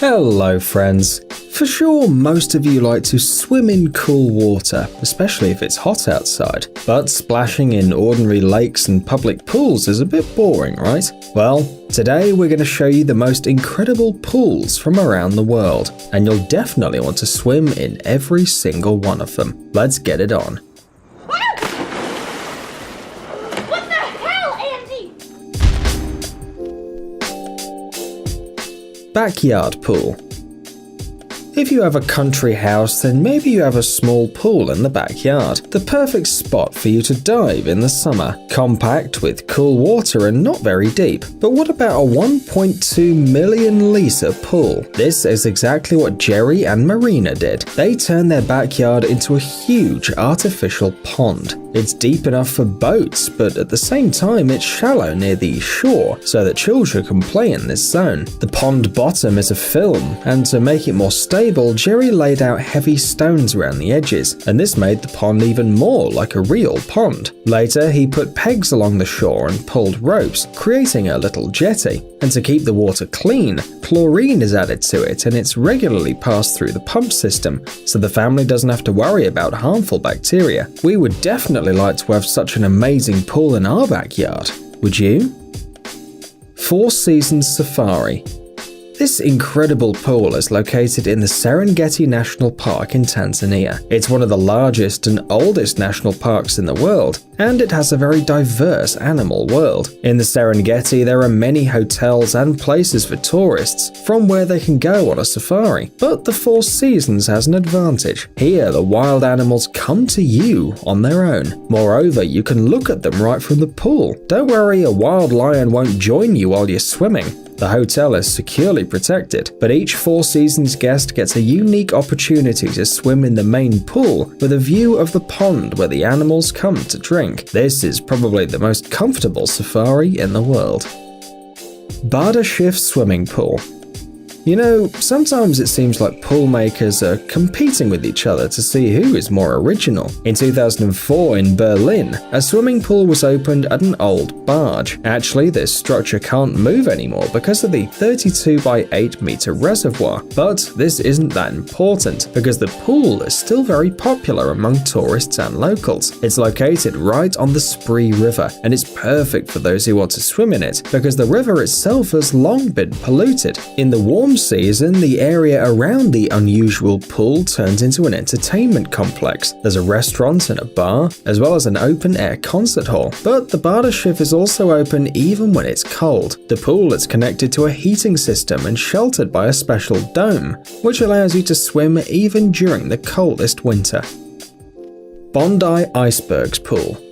Hello friends. For sure, most of you like to swim in cool water, especially if it's hot outside. But splashing in ordinary lakes and public pools is a bit boring, right? Well, today we're going to show you the most incredible pools from around the world, and you'll definitely want to swim in every single one of them. Let's get it on. What the hell, Andy? Backyard pool. If you have a country house, then maybe you have a small pool in the backyard. The perfect spot for you to dive in the summer. Compact with cool water and not very deep. But what about a 1.2 million litre pool? This is exactly what Jerry and Marina did. They turned their backyard into a huge artificial pond. It's deep enough for boats, but at the same time it's shallow near the shore so that children can play in this zone. The pond bottom is a film, and to make it more stable, Jerry laid out heavy stones around the edges, and this made the pond even more like a real pond. Later, he put pegs along the shore and pulled ropes, creating a little jetty. And to keep the water clean, chlorine is added to it, and it's regularly passed through the pump system, so the family doesn't have to worry about harmful bacteria. We would definitely like to have such an amazing pool in our backyard. Would you? Four Seasons Safari. This incredible pool is located in the Serengeti National Park in Tanzania. It's one of the largest and oldest national parks in the world, and it has a very diverse animal world. In the Serengeti, there are many hotels and places for tourists from where they can go on a safari. But the Four Seasons has an advantage. Here, the wild animals come to you on their own. Moreover, you can look at them right from the pool. Don't worry, a wild lion won't join you while you're swimming. The hotel is securely protected, but each Four Seasons guest gets a unique opportunity to swim in the main pool with a view of the pond where the animals come to drink. This is probably the most comfortable safari in the world. Bada Schiff Swimming Pool. You know, sometimes it seems like pool makers are competing with each other to see who is more original. In 2004 in Berlin, a swimming pool was opened at an old barge. Actually, this structure can't move anymore because of the 32 by 8 meter reservoir. But this isn't that important because the pool is still very popular among tourists and locals. It's located right on the Spree River, and it's perfect for those who want to swim in it because the river itself has long been polluted. In the warm season, the area around the unusual pool turns into an entertainment complex. There's a restaurant and a bar, as well as an open-air concert hall. But the Bada Schiff is also open even when it's cold. The pool is connected to a heating system and sheltered by a special dome, which allows you to swim even during the coldest winter. Bondi Icebergs Pool.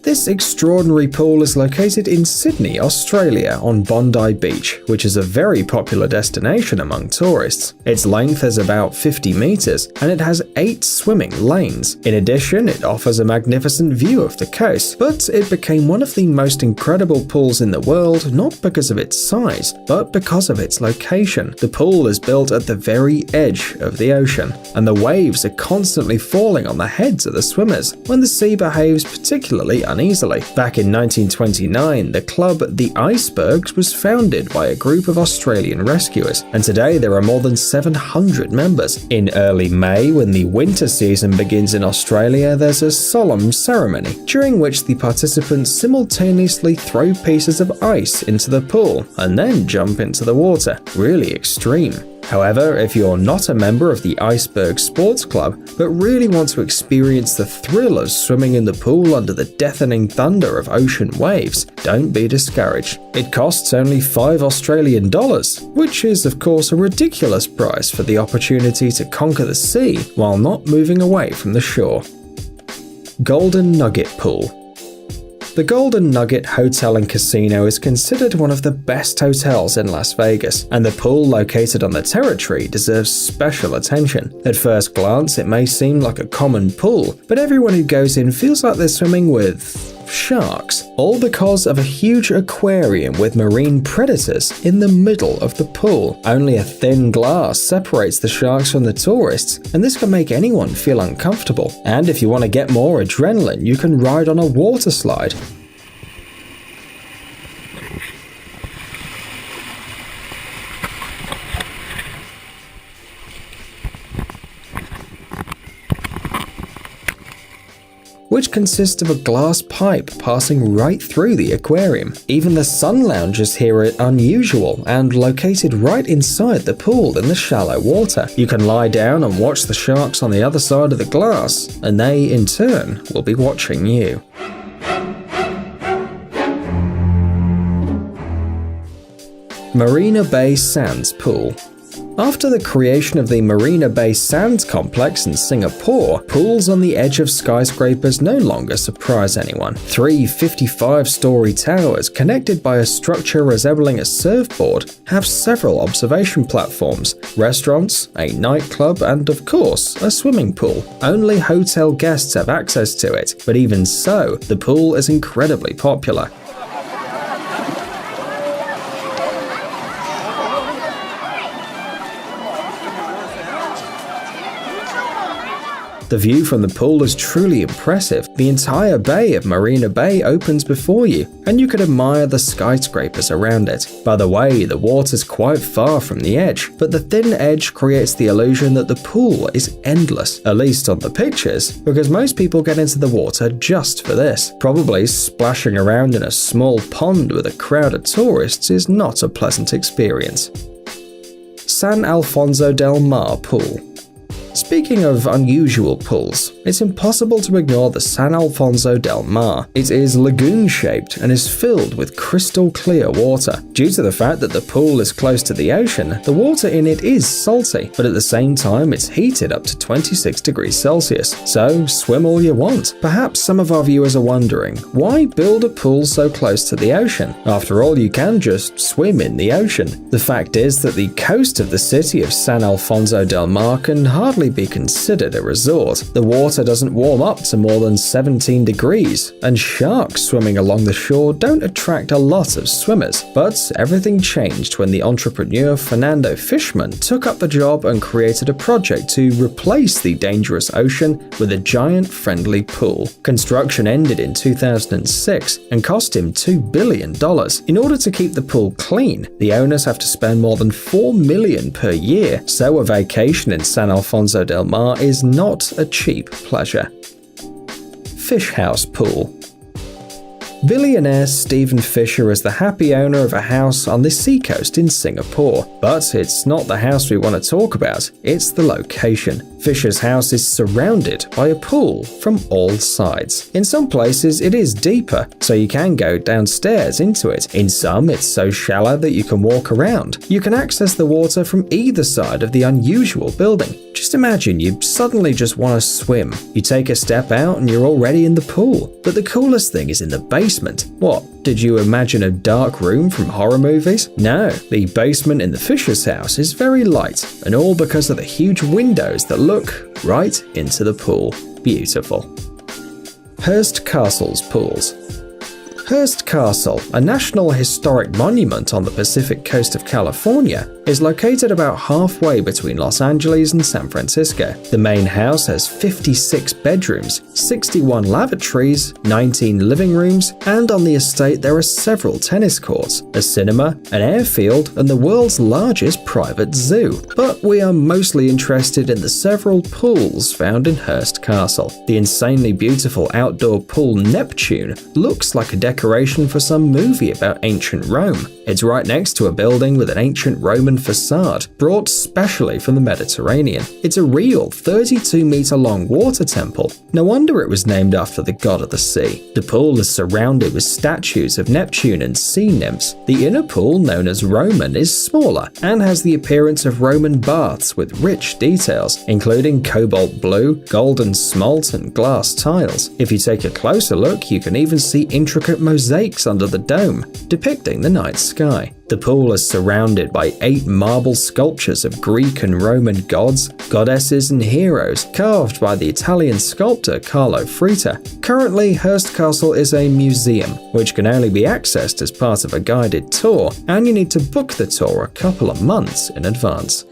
This extraordinary pool is located in Sydney, Australia on Bondi Beach, which is a very popular destination among tourists. Its length is about 50 meters and it has 8 swimming lanes. In addition, it offers a magnificent view of the coast, but it became one of the most incredible pools in the world not because of its size, but because of its location. The pool is built at the very edge of the ocean, and the waves are constantly falling on the heads of the swimmers when the sea behaves particularly uneasily. Back in 1929, the club The Icebergs was founded by a group of Australian rescuers, and today there are more than 700 members. In early May, when the winter season begins in Australia, there's a solemn ceremony, during which the participants simultaneously throw pieces of ice into the pool and then jump into the water. Really extreme. However, if you're not a member of the Iceberg Sports Club, but really want to experience the thrill of swimming in the pool under the deafening thunder of ocean waves, don't be discouraged. It costs only $5 Australian, which is of course a ridiculous price for the opportunity to conquer the sea while not moving away from the shore. Golden Nugget Pool. The Golden Nugget Hotel and Casino is considered one of the best hotels in Las Vegas, and the pool located on the territory deserves special attention. At first glance, it may seem like a common pool, but everyone who goes in feels like they're swimming with sharks, all because of a huge aquarium with marine predators in the middle of the pool. Only a thin glass separates the sharks from the tourists, and this can make anyone feel uncomfortable. And if you want to get more adrenaline, you can ride on a water slide. which consists of a glass pipe passing right through the aquarium. Even the sun loungers here are unusual and located right inside the pool in the shallow water. You can lie down and watch the sharks on the other side of the glass, and they, in turn, will be watching you. Marina Bay Sands Pool. After the creation of the Marina Bay Sands complex in Singapore, pools on the edge of skyscrapers no longer surprise anyone. 3 55-story towers connected by a structure resembling a surfboard have several observation platforms, restaurants, a nightclub, and of course, a swimming pool. Only hotel guests have access to it, but even so, the pool is incredibly popular. The view from the pool is truly impressive. The entire bay of Marina Bay opens before you, and you can admire the skyscrapers around it. By the way, the water's quite far from the edge, but the thin edge creates the illusion that the pool is endless, at least on the pictures, because most people get into the water just for this. Probably splashing around in a small pond with a crowd of tourists is not a pleasant experience. San Alfonso del Mar Pool. Speaking of unusual pools, it's impossible to ignore the San Alfonso del Mar. It is lagoon-shaped and is filled with crystal clear water. Due to the fact that the pool is close to the ocean, the water in it is salty, but at the same time it's heated up to 26 degrees Celsius, so swim all you want. Perhaps some of our viewers are wondering, why build a pool so close to the ocean? After all, you can just swim in the ocean. The fact is that the coast of the city of San Alfonso del Mar can hardly be considered a resort. The water doesn't warm up to more than 17 degrees, and sharks swimming along the shore don't attract a lot of swimmers. But everything changed when the entrepreneur Fernando Fishman took up the job and created a project to replace the dangerous ocean with a giant friendly pool. Construction ended in 2006 and cost him $2 billion. In order to keep the pool clean, the owners have to spend more than $4 million per year, so a vacation in San Alfonso del Mar is not a cheap pleasure. Fish House Pool. Billionaire Stephen Fisher is the happy owner of a house on the seacoast in Singapore. But it's not the house we want to talk about, it's the location. Fisher's house is surrounded by a pool from all sides. In some places it is deeper, so you can go downstairs into it. In some it's so shallow that you can walk around. You can access the water from either side of the unusual building. Just imagine you suddenly just want to swim. You take a step out and you're already in the pool. But the coolest thing is in the basement. What? Did you imagine a dark room from horror movies? No, the basement in the Fisher's house is very light, and all because of the huge windows that look right into the pool. Beautiful. Hearst Castle's Pools. Hearst Castle, a National Historic Monument on the Pacific coast of California, is located about halfway between Los Angeles and San Francisco. The main house has 56 bedrooms, 61 lavatories, 19 living rooms, and on the estate there are several tennis courts, a cinema, an airfield, and the world's largest private zoo. But we are mostly interested in the several pools found in Hearst Castle. The insanely beautiful outdoor pool Neptune looks like a decoration for some movie about ancient Rome. It's right next to a building with an ancient Roman facade, brought specially from the Mediterranean. It's a real 32-meter long water temple. No wonder it was named after the god of the sea. The pool is surrounded with statues of Neptune and sea nymphs. The inner pool, known as Roman, is smaller and has the appearance of Roman baths with rich details, including cobalt blue, golden smalt, and glass tiles. If you take a closer look, you can even see intricate mosaics under the dome, depicting the night sky. The pool is surrounded by 8 marble sculptures of Greek and Roman gods, goddesses, and heroes carved by the Italian sculptor Carlo Frita. Currently, Hearst Castle is a museum, which can only be accessed as part of a guided tour, and you need to book the tour a couple of months in advance.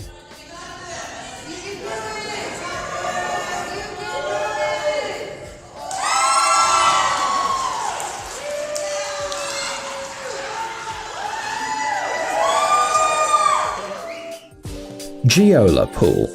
Giolla Pool.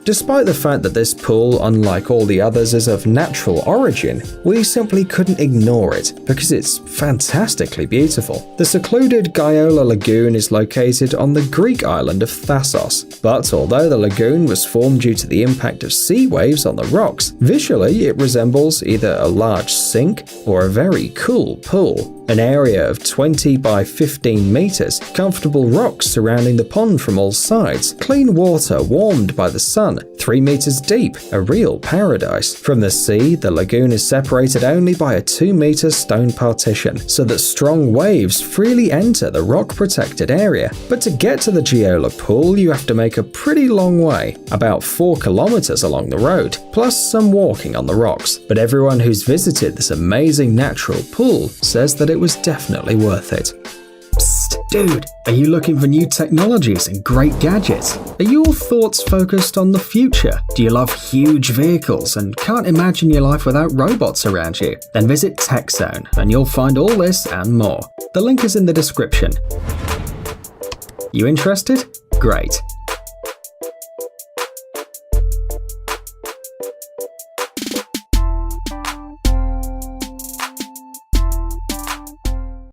Despite the fact that this pool, unlike all the others, is of natural origin, we simply couldn't ignore it because it's fantastically beautiful. The secluded Giolla Lagoon is located on the Greek island of Thassos, but although the lagoon was formed due to the impact of sea waves on the rocks, visually it resembles either a large sink or a very cool pool. An area of 20 by 15 meters, comfortable rocks surrounding the pond from all sides, clean water warmed by the sun, 3 meters deep, a real paradise. From the sea, the lagoon is separated only by a 2-meter stone partition, so that strong waves freely enter the rock-protected area. But to get to the Giolla pool, you have to make a pretty long way, about 4 kilometers along the road, plus some walking on the rocks. But everyone who's visited this amazing natural pool says that it was definitely worth it. Psst, dude, are you looking for new technologies and great gadgets? Are your thoughts focused on the future? Do you love huge vehicles and can't imagine your life without robots around you? Then visit TechZone and you'll find all this and more. The link is in the description. You interested? Great.